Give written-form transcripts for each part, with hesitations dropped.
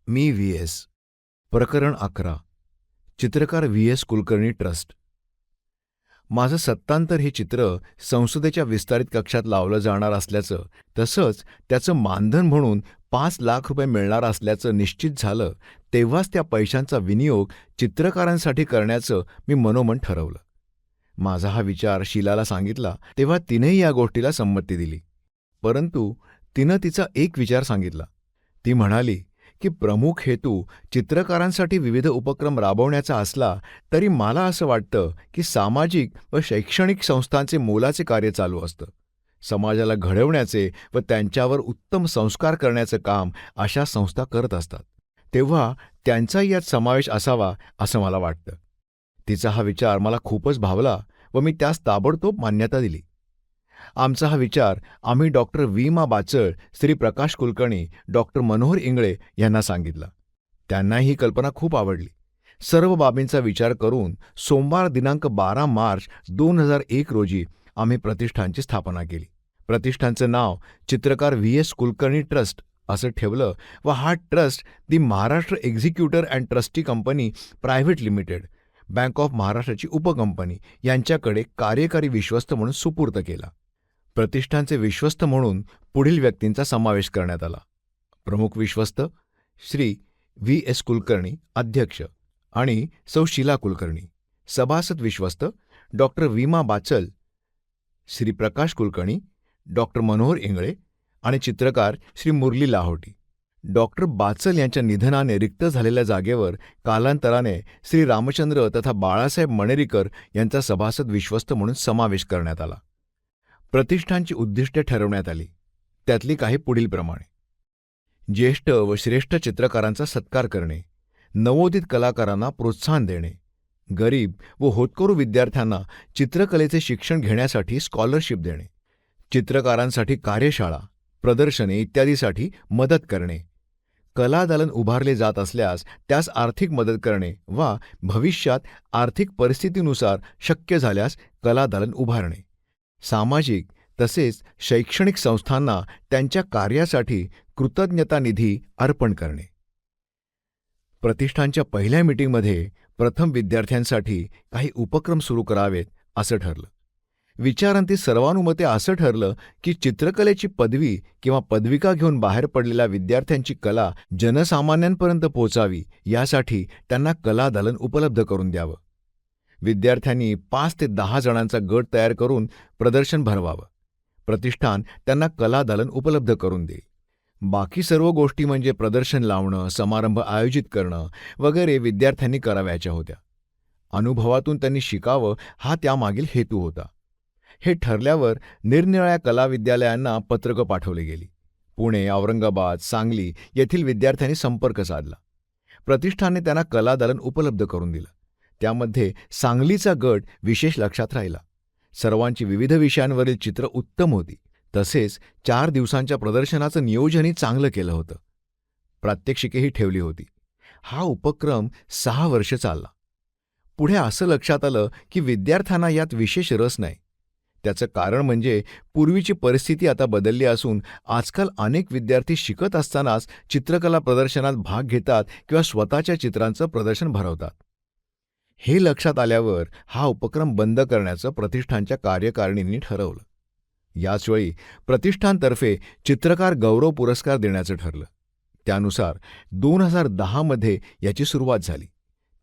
मी V S. प्रकरण 11. चित्रकार V S Kulkarni trust. माझं सत्तांतर हे चित्र संसदेच्या विस्तारित कक्षात लावलं जाणार असल्याचं, तसंच त्याचं मानधन म्हणून 5 लाख रुपये मिळणार असल्याचं निश्चित झालं तेव्हाच त्या पैशांचा विनियोग चित्रकारांसाठी करण्याचं मी मनोमन ठरवलं. माझा हा विचार शीलाला सांगितला तेव्हा तिनेही या गोष्टीला संमती दिली. परंतु तिनं तिचा एक विचार सांगितला. ती म्हणाली की प्रमुख हेतू चित्रकारांसाठी विविध उपक्रम राबवण्याचा असला तरी मला असं वाटतं की सामाजिक व शैक्षणिक संस्थांचे मोलाचे कार्य चालू असतं. समाजाला घडवण्याचे व त्यांच्यावर उत्तम संस्कार करण्याचं काम अशा संस्था करत असतात, तेव्हा त्यांचाही यात समावेश असावा असं मला वाटतं. तिचा हा विचार मला खूपच भावला व मी त्यास ताबडतोब मान्यता दिली. आमचा हा विचार आम्ही डॉक्टर वीमा बाचळ, श्री प्रकाश कुलकर्णी, डॉक्टर मनोहर इंगळे यांना सांगितला. त्यांनाही ही कल्पना खूप आवडली. सर्व बाबींचा विचार करून सोमवार दिनांक 12 मार्च 2001 रोजी आम्ही प्रतिष्ठानची स्थापना केली. प्रतिष्ठानचं नाव चित्रकार व्ही एस कुलकर्णी ट्रस्ट असं ठेवलं व हा trust the Maharashtra executor and trustee company private limited, bank of महाराष्ट्राची उपकंपनी यांच्याकडे कार्यकारी विश्वस्त म्हणून सुपूर्द केला. प्रतिष्ठानचे विश्वस्त म्हणून पुढील व्यक्तींचा समावेश करण्यात आला. प्रमुख विश्वस्त श्री व्ही एस कुलकर्णी अध्यक्ष आणि सौ शीला कुलकर्णी. सभासद विश्वस्त डॉक्टर वीमा बाचल, श्री प्रकाश कुलकर्णी, डॉक्टर मनोहर इंगळे आणि चित्रकार श्री मुरली लाहोटी. डॉक्टर बाचल यांच्या निधनाने रिक्त झालेल्या जागेवर कालांतराने श्री रामचंद्र तथा बाळासाहेब मणेरीकर यांचा सभासद विश्वस्त म्हणून समावेश करण्यात आला. प्रतिष्ठानची उद्दिष्टे ठरवण्यात आली. त्यातली काही पुढीलप्रमाणे: ज्येष्ठ व श्रेष्ठ चित्रकारांचा सत्कार करणे, नवोदित कलाकारांना प्रोत्साहन देणे, गरीब व होतकरू विद्यार्थ्यांना चित्रकलेचे शिक्षण घेण्यासाठी स्कॉलरशिप देणे, चित्रकारांसाठी कार्यशाळा, प्रदर्शने इत्यादीसाठी मदत करणे, कलादालन उभारले जात असल्यास त्यास आर्थिक मदत करणे वा भविष्यात आर्थिक परिस्थितीनुसार शक्य झाल्यास कलादालन उभारणे, सामाजिक तसेच शैक्षणिक संस्थांना त्यांच्या कार्यासाठी कृतज्ञता निधी अर्पण करणे. प्रतिष्ठानच्या पहिल्या मीटिंगमध्ये प्रथम विद्यार्थ्यांसाठी काही उपक्रम सुरू करावेत असं ठरलं. विचारांती सर्वानुमते असं ठरलं की चित्रकलेची पदवी किंवा पदविका घेऊन बाहेर पडलेल्या विद्यार्थ्यांची कला जनसामान्यांपर्यंत पोचावी यासाठी त्यांना कलादालन उपलब्ध करून द्यावं. विद्यार्थ्यांनी 5 ते 10 जणांचा गट तयार करून प्रदर्शन भरवावं. प्रतिष्ठान त्यांना कलादालन उपलब्ध करून देईल. बाकी सर्व गोष्टी म्हणजे प्रदर्शन लावणं, समारंभ आयोजित करणं वगैरे विद्यार्थ्यांनी करावयाच्या होत्या. अनुभवातून त्यांनी शिकावं हा त्यामागील हेतू होता. हे ठरल्यावर निरनिराळ्या कलाविद्यालयांना पत्रकं पाठवली गेली. पुणे, औरंगाबाद, सांगली येथील विद्यार्थ्यांनी संपर्क साधला. प्रतिष्ठानने त्यांना कलादालन उपलब्ध करून दिलं. त्यामध्ये सांगलीचा गट विशेष लक्षात राहिला. सर्वांची विविध विषयांवरील चित्र उत्तम होती. तसेच 4 दिवसांच्या प्रदर्शनाचं नियोजनही चांगलं केलं होतं. प्रात्यक्षिकेही ठेवली होती. हा उपक्रम 6 वर्ष चालला. पुढे असं लक्षात आलं की विद्यार्थ्यांना यात विशेष रस नाही. त्याचं कारण म्हणजे पूर्वीची परिस्थिती आता बदलली असून आजकाल अनेक विद्यार्थी शिकत असतानाच चित्रकला प्रदर्शनात भाग घेतात किंवा स्वतःच्या चित्रांचं प्रदर्शन भरवतात. हे लक्षात आल्यावर हा उपक्रम बंद करण्याचं प्रतिष्ठानच्या कार्यकारिणींनी ठरवलं. याचवेळी प्रतिष्ठानतर्फे चित्रकार गौरव पुरस्कार देण्याचं ठरलं. त्यानुसार 2010 मध्ये याची सुरुवात झाली.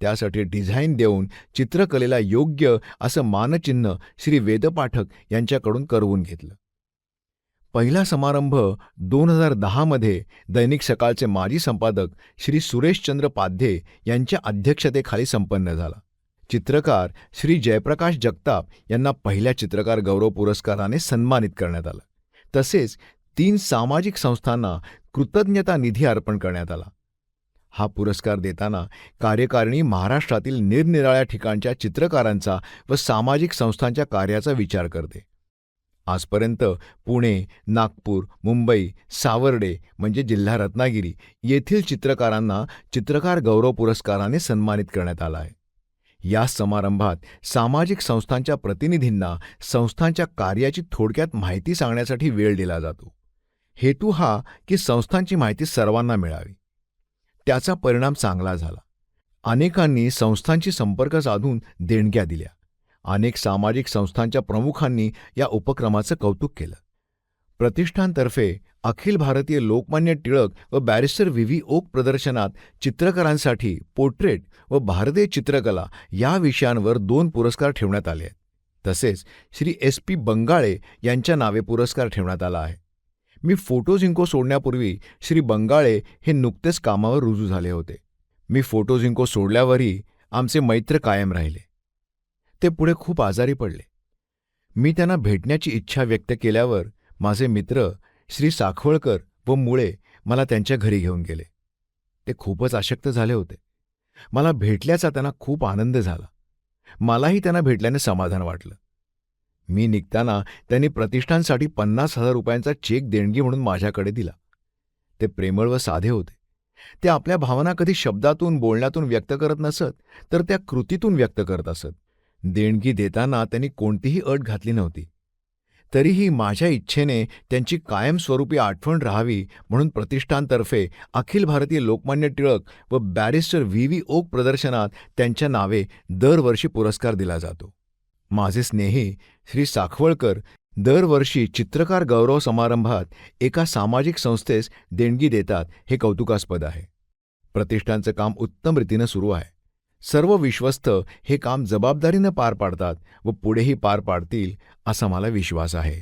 त्यासाठी डिझाईन देऊन चित्रकलेला योग्य असं मानचिन्ह श्री वेदपाठक यांच्याकडून करवून घेतलं. पहिला समारंभ 2010 मध्ये दैनिक सकाळचे माजी संपादक श्री सुरेशचंद्र पाध्ये यांच्या अध्यक्षतेखाली संपन्न झाला. चित्रकार श्री जयप्रकाश जगताप यांना पहिल्या चित्रकार गौरव पुरस्काराने सन्मानित करण्यात आलं. तसेच 3 सामाजिक संस्थांना कृतज्ञता निधी अर्पण करण्यात आला. हा पुरस्कार देताना कार्यकारिणी महाराष्ट्रातील निरनिराळ्या ठिकाणच्या चित्रकारांचा व सामाजिक संस्थांच्या कार्याचा विचार करते. आजपर्यंत पुणे, नागपूर, मुंबई, सावर्डे म्हणजे जिल्हा रत्नागिरी येथील चित्रकारांना चित्रकार गौरव पुरस्काराने सन्मानित करण्यात आला आहे. या समारंभात सामाजिक संस्थांच्या प्रतिनिधींना संस्थांच्या कार्याची थोडक्यात माहिती सांगण्यासाठी वेळ दिला जातो. हेतू हा की संस्थांची माहिती सर्वांना मिळावी. त्याचा परिणाम चांगला झाला. अनेकांनी संस्थांशी संपर्क साधून देणग्या दिल्या. अनेक सामाजिक संस्थांच्या प्रमुखांनी या उपक्रमाचं कौतुक केलं. प्रतिष्ठानतर्फे अखिल भारतीय लोकमान्य टिळक व बॅरिस्टर व्ही ओक प्रदर्शनात चित्रकारांसाठी पोर्ट्रेट व भारतीय चित्रकला या विषयांवर 2 पुरस्कार ठेवण्यात आले आहेत. तसेच श्री SP बंगाळे यांच्या नावे पुरस्कार ठेवण्यात आला आहे. मी फोटो जिंको सोडण्यापूर्वी श्री बंगाळे हे नुकतेच कामावर रुजू झाले होते. मी फोटो जिंको सोडल्यावरही आमचे मैत्र कायम राहिले. ते पुढे खूप आजारी पडले. मी त्यांना भेटण्याची इच्छा व्यक्त केल्यावर माझे मित्र श्री साखवळकर व मुळे मला त्यांच्या घरी घेऊन गेले. ते खूपच अशक्त झाले होते. मला भेटल्याचा त्यांना खूप आनंद झाला. मलाही त्यांना भेटल्याने समाधान वाटलं. मी निघताना त्यांनी प्रतिष्ठानसाठी 50,000 रुपयांचा चेक देणगी म्हणून माझ्याकडे दिला. ते प्रेमळ व साधे होते. ते आपल्या भावना कधी शब्दातून बोलण्यातून व्यक्त करत नसत, तर त्या कृतीतून व्यक्त करत असत. देणगी देताना त्यांनी कोणतीही अट घातली नव्हती. तरीही माझ्या इच्छेने त्यांची कायमस्वरूपी आठवण राहावी म्हणून प्रतिष्ठानतर्फे अखिल भारतीय लोकमान्य टिळक व बॅरिस्टर व्ही ओक प्रदर्शनात त्यांच्या नावे दरवर्षी पुरस्कार दिला जातो. माझे स्नेही श्री साखवळकर दरवर्षी चित्रकार गौरव समारंभात एका सामाजिक संस्थेस देणगी देतात, हे कौतुकास्पद आहे. प्रतिष्ठानचं काम उत्तम रीतीनं सुरू आहे. सर्व विश्वस्त हे काम जबाबदारीनं पार पाडतात व पुढेही पार पाडतील असा मला विश्वास आहे.